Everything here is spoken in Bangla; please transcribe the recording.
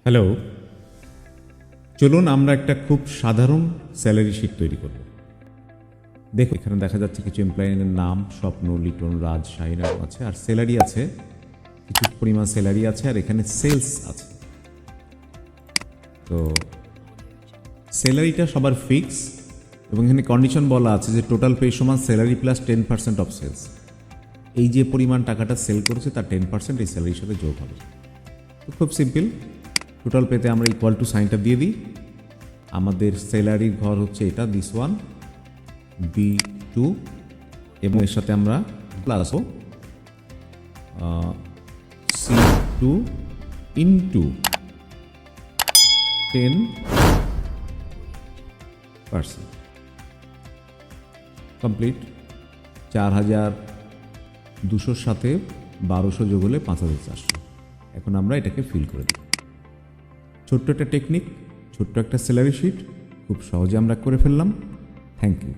হ্যালো, চলুন আমরা একটা খুব সাধারণ স্যালারি শিট তৈরি করব। দেখো এখানে দেখা যাচ্ছে কিছু এমপ্লয়ির নাম, স্বপ্ন, লিটন, রাজ, শাহিন আছে, আর স্যালারি আছে, কিছু পরিমাণ স্যালারি আছে, আর এখানে সেলস আছে। তো স্যালারিটা সবার ফিক্স এবং এখানে কন্ডিশন বলা আছে যে টোটাল পে সমান স্যালারি প্লাস 10% অফ সেলস। এই যে পরিমাণ টাকাটা সেল করেছে তার 10% এই স্যালারির সাথে যোগ হবে। তো খুব সিম্পল, টোটাল পেতে আমরা ইকুয়াল টু সাইনটা দিয়ে দিই। আমাদের স্যালারির ঘর হচ্ছে এটা, দিস ওয়ান B2, এবং এর সাথে আমরা প্লাস C2 ইন্টু 10%। কমপ্লিট। 4200 সাথে 1200 যোগ হলে 5400। এখন আমরা এটাকে ফিল করে দিই। ছোট্ট একটা টেকনিক, ছোট্ট একটা স্যালারি শিট খুব সহজে আমরা করে ফেললাম। Thank you.